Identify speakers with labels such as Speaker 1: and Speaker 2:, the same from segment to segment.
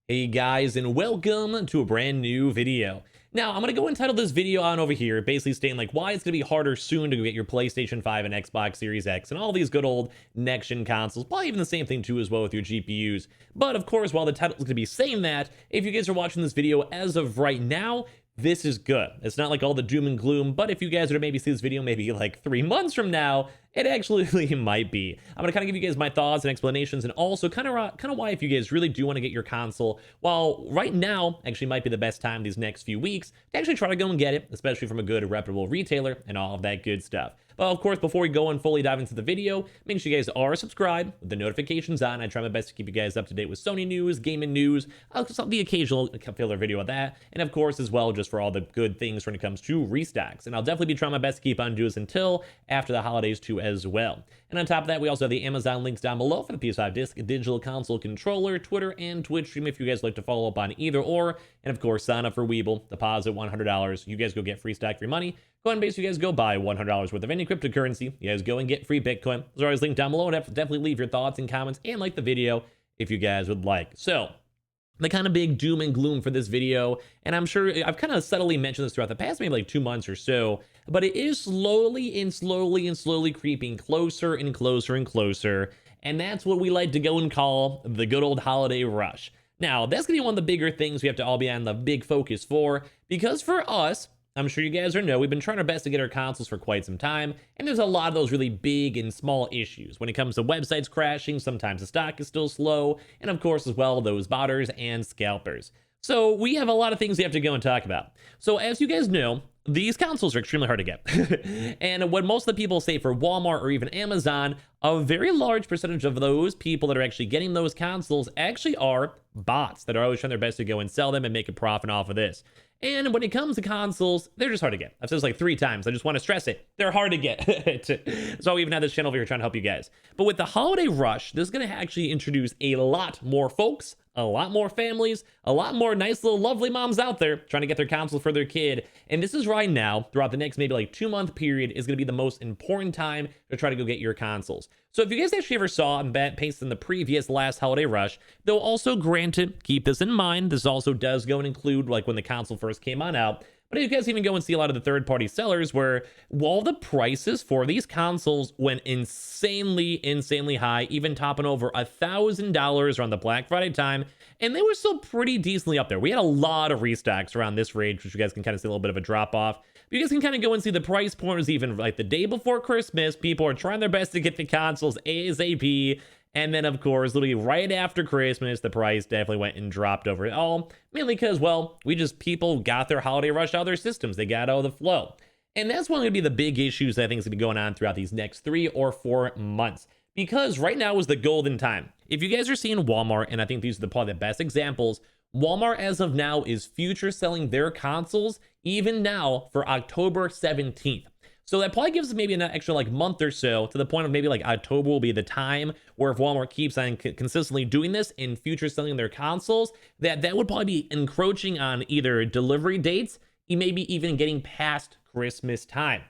Speaker 1: Hey guys, and welcome to a brand new video. Now, I'm going to go and title this video on over here, basically stating like why it's going to be harder soon to get your PlayStation 5 and Xbox Series X and all these good old next-gen consoles. Probably even the same thing too as well with your GPUs. But of course, while the title is going to be saying that, if you guys are watching this video as of right now, this is good. It's not like all the doom and gloom, but if you guys are to maybe see this video maybe like 3 months from now, it actually might be. I'm going to kind of give you guys my thoughts and explanations, and also kind of why if you guys really do want to get your console, while right now actually might be the best time these next few weeks to actually try to go and get it, especially from a good reputable retailer and all of that good stuff. But of course, before we go and fully dive into the video, make sure you guys are subscribed with the notifications on. I try my best to keep you guys up to date with Sony news, gaming news, the occasional filler video of that, and of course as well just for all the good things when it comes to restocks. And I'll definitely be trying my best to keep on doing this until after the holidays too as well. And on top of that, we also have the Amazon links down below for the PS5 Digital Console Controller, Twitter, and Twitch stream if you guys like to follow up on either or. And of course, sign up for Weeble, deposit $100. You guys go get free stock, free money. Go ahead and basically you guys go buy $100 worth of any cryptocurrency. You guys go and get free Bitcoin. Those are always linked down below. And definitely leave your thoughts and comments and like the video if you guys would like. So, the kind of big doom and gloom for this video, and I'm sure I've kind of subtly mentioned this throughout the past maybe like 2 months or so, but it is slowly creeping closer and closer and closer, and that's what we like to go and call the good old holiday rush. Now, that's gonna be one of the bigger things we have to all be on the big focus for, because for us, I'm sure you guys know, we've been trying our best to get our consoles for quite some time, and there's a lot of those really big and small issues. When it comes to websites crashing, sometimes the stock is still slow, and of course as well, those botters and scalpers. So we have a lot of things we have to go and talk about. So as you guys know, these consoles are extremely hard to get. And what most of the people say for Walmart or even Amazon, a very large percentage of those people that are actually getting those consoles actually are bots that are always trying their best to go and sell them and make a profit off of this. And when it comes to consoles, they're just hard to get. I've said this like 3 times. I just want to stress it. They're hard to get. So we even have this channel over here trying to help you guys. But with the holiday rush, this is going to actually introduce a lot more folks, a lot more families, a lot more nice little lovely moms out there trying to get their console for their kid. And this is right now, throughout the next maybe like 2-month period, is going to be the most important time to try to go get your consoles. So if you guys actually ever saw and based on the previous last holiday rush, though also granted, keep this in mind, this also does go and include like when the console first came on out. But you guys even go and see a lot of the third-party sellers where while the prices for these consoles went insanely high, even topping over $1,000 around the Black Friday time, and they were still pretty decently up there. We had a lot of restocks around this range, which you guys can kind of see a little bit of a drop-off. But you guys can kind of go and see the price point was even like the day before Christmas. People are trying their best to get the consoles ASAP. And then, of course, literally right after Christmas, the price definitely went and dropped over it all. Mainly because, well, people got their holiday rush out of their systems. They got out of the flow. And that's one of going to be the big issues that I think is going to be going on throughout these next 3 or 4 months. Because right now is the golden time. If you guys are seeing Walmart, and I think these are probably the best examples, Walmart as of now is future selling their consoles even now for October 17th. So that probably gives us maybe an extra like month or so to the point of maybe like October will be the time where if Walmart keeps on consistently doing this in future selling their consoles, that would probably be encroaching on either delivery dates, maybe even getting past Christmas time.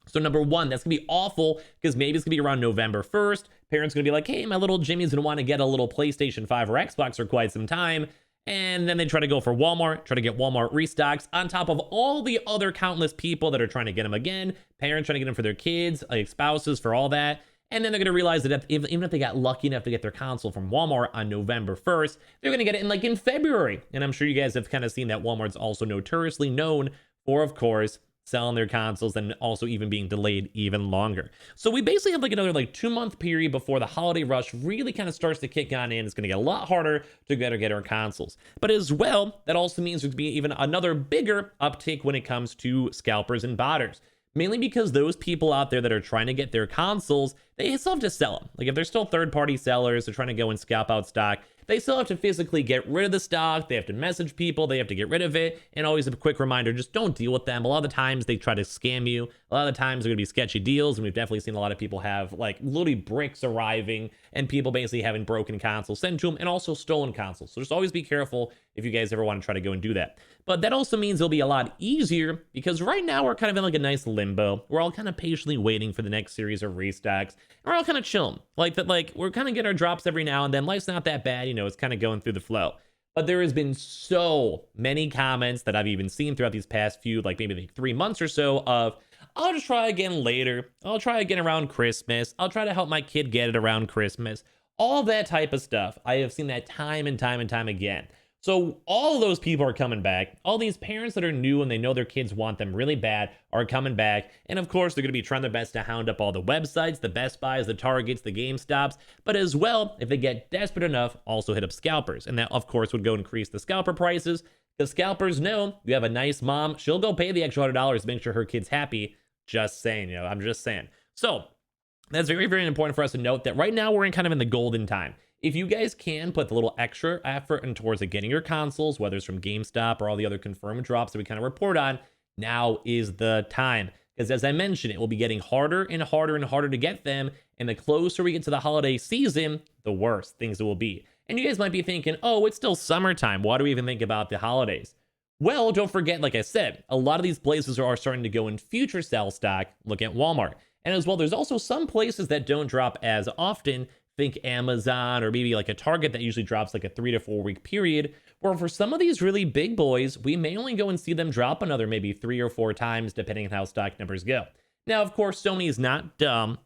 Speaker 1: So number one, that's gonna be awful because maybe it's gonna be around November 1st. Parents gonna be like, hey, my little Jimmy's gonna want to get a little PlayStation 5 or Xbox for quite some time. And then they try to go for Walmart, try to get Walmart restocks on top of all the other countless people that are trying to get them again. Parents trying to get them for their kids, like spouses, for all that. And then they're going to realize that even if they got lucky enough to get their console from Walmart on November 1st, they're going to get it in February. And I'm sure you guys have kind of seen that Walmart's also notoriously known for, of course, selling their consoles and also even being delayed even longer. So we basically have like another 2-month period before the holiday rush really kind of starts to kick on in. It's going to get a lot harder to get our consoles. But as well, that also means there's going to be even another bigger uptick when it comes to scalpers and botters. Mainly because those people out there that are trying to get their consoles, they still have to sell them. Like if they're still third-party sellers, they're trying to go and scalp out stock, they still have to physically get rid of the stock. They have to message people. They have to get rid of it. And always a quick reminder, just don't deal with them. A lot of the times they try to scam you. A lot of the times they're going to be sketchy deals. And we've definitely seen a lot of people have literally bricks arriving and people basically having broken consoles sent to them and also stolen consoles. So just always be careful if you guys ever want to try to go and do that. But that also means it'll be a lot easier because right now we're kind of in a nice limbo. We're all kind of patiently waiting for the next series of restocks. We're all kind of chilling. We're kind of getting our drops every now and then. Life's not that bad, it's kind of going through the flow. But there has been so many comments that I've even seen throughout these past few, like maybe like 3 months or so of, I'll just try again later. I'll try again around Christmas. I'll try to help my kid get it around Christmas. All that type of stuff. I have seen that time and time and time again. So all of those people are coming back. All these parents that are new and they know their kids want them really bad are coming back. And of course, they're going to be trying their best to hound up all the websites, the Best Buys, the Targets, the GameStops. But as well, if they get desperate enough, also hit up scalpers. And that, of course, would go increase the scalper prices. The scalpers know you have a nice mom. She'll go pay the extra $100 to make sure her kid's happy. Just saying, I'm just saying. So that's very, very important for us to note that right now we're kind of in the golden time. If you guys can put the little extra effort in towards getting your consoles, whether it's from GameStop or all the other confirmed drops that we kind of report on, now is the time. Because as I mentioned, it will be getting harder and harder and harder to get them. And the closer we get to the holiday season, the worse things will be. And you guys might be thinking, oh, it's still summertime. Why do we even think about the holidays? Well, don't forget, like I said, a lot of these places are starting to go in future sell stock. Look at Walmart. And as well, there's also some places that don't drop as often. Think Amazon or maybe like a Target that usually drops like a 3 to 4 week period, where for some of these really big boys, we may only go and see them drop another maybe 3 or 4 times depending on how stock numbers go. Now, of course, Sony is not dumb.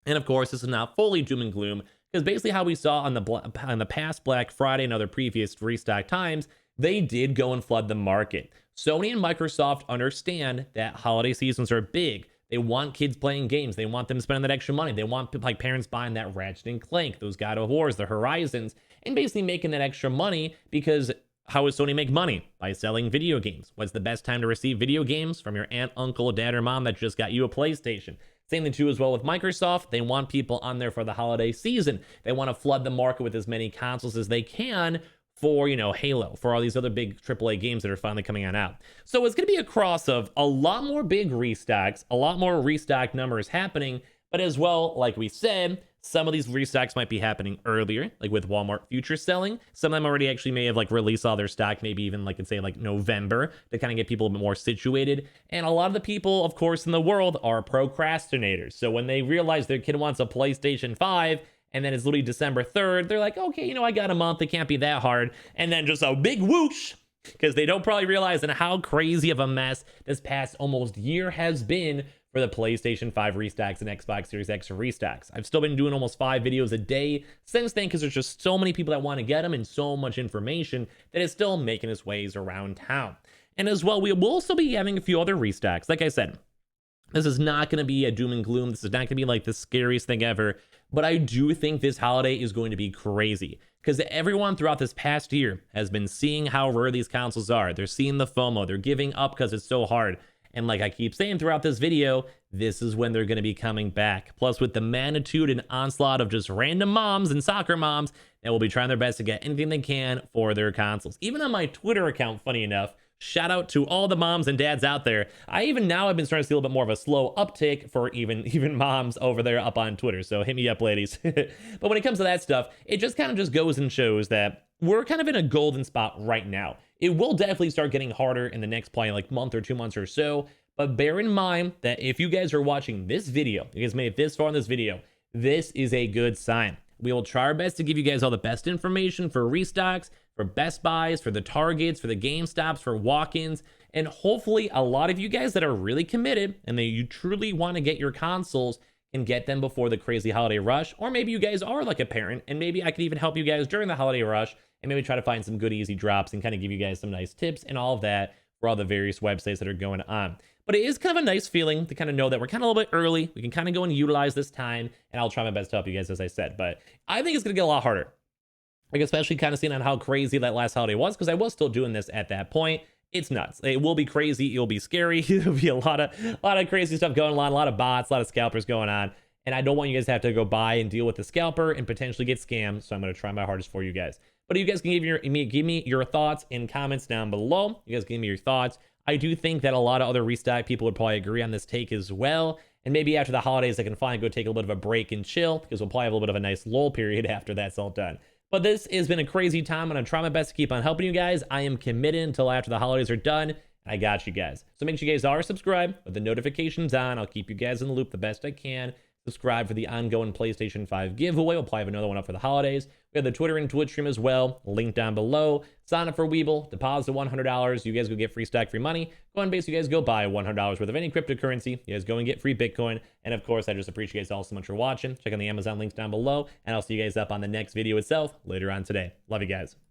Speaker 1: And of course, this is not fully doom and gloom, because basically how we saw on the past Black Friday and other previous restock times, they did go and flood the market. Sony and Microsoft understand that holiday seasons are big. They want kids playing games. They want them spending that extra money. They want like parents buying that Ratchet and Clank, those God of Wars, the Horizons, and basically making that extra money, because how does Sony make money? By selling video games. What's the best time to receive video games? From your aunt, uncle, dad, or mom that just got you a PlayStation. Same thing too as well with Microsoft. They want people on there for the holiday season. They want to flood the market with as many consoles as they can for, Halo, for all these other big AAA games that are finally coming on out. So it's going to be a cross of a lot more big restocks, a lot more restock numbers happening, but as well, like we said, some of these restocks might be happening earlier, like with Walmart future selling. Some of them already actually may have like released all their stock, maybe even like in say like November, to kind of get people a bit more situated. And a lot of the people, of course, in the world are procrastinators. So when they realize their kid wants a PlayStation 5, and then it's literally December 3rd, they're like, okay, I got a month. It can't be that hard. And then just a big whoosh, because they don't probably realize how crazy of a mess this past almost year has been for the PlayStation 5 restocks and Xbox Series X restocks. I've still been doing almost 5 videos a day since then, because there's just so many people that want to get them and so much information that is still making its ways around town. And as well, we will also be having a few other restocks. Like I said, this is not going to be a doom and gloom. This is not going to be like the scariest thing ever. But I do think this holiday is going to be crazy, because everyone throughout this past year has been seeing how rare these consoles are. They're seeing the FOMO. They're giving up because it's so hard. And like I keep saying throughout this video, this is when they're going to be coming back. Plus, with the magnitude and onslaught of just random moms and soccer moms that will be trying their best to get anything they can for their consoles. Even on my Twitter account, funny enough, shout out to all the moms and dads out there. I've been starting to see a little bit more of a slow uptick for even moms over there up on Twitter. So hit me up, ladies. But when it comes to that stuff, it just kind of just goes and shows that we're kind of in a golden spot right now. It will definitely start getting harder in the next probably like month or 2 months or so. But bear in mind that if you guys are watching this video, you guys made it this far in this video, this is a good sign. We will try our best to give you guys all the best information for restocks, for Best Buys, for the Targets, for the GameStops, for walk-ins, and hopefully a lot of you guys that are really committed and that you truly want to get your consoles can get them before the crazy holiday rush. Or maybe you guys are like a parent, and maybe I could even help you guys during the holiday rush and maybe try to find some good easy drops and kind of give you guys some nice tips and all of that for all the various websites that are going on. But it is kind of a nice feeling to kind of know that we're kind of a little bit early. We can kind of go and utilize this time, and I'll try my best to help you guys, as I said. But I think it's going to get a lot harder. Like, especially kind of seeing on how crazy that last holiday was, because I was still doing this at that point. It's nuts. It will be crazy. It'll be scary. It'll be a lot of crazy stuff going on, a lot of bots, a lot of scalpers going on. And I don't want you guys to have to go buy and deal with the scalper and potentially get scammed. So I'm going to try my hardest for you guys. But you guys can give me your thoughts in comments down below. You guys can give me your thoughts. I do think that a lot of other restock people would probably agree on this take as well. And maybe after the holidays, I can finally go take a little bit of a break and chill, because we'll probably have a little bit of a nice lull period after that's all done. But this has been a crazy time. I'm going to try my best to keep on helping you guys. I am committed until after the holidays are done. I got you guys. So make sure you guys are subscribed with the notifications on. I'll keep you guys in the loop the best I can. Subscribe for the ongoing PlayStation 5 giveaway. We'll probably have another one up for the holidays. We have the Twitter and Twitch stream as well. Link down below. Sign up for Weeble. Deposit $100. You guys go get free stack, free money. Coinbase, you guys go buy $100 worth of any cryptocurrency. You guys go and get free Bitcoin. And of course, I just appreciate you guys all so much for watching. Check out the Amazon links down below. And I'll see you guys up on the next video itself later on today. Love you guys.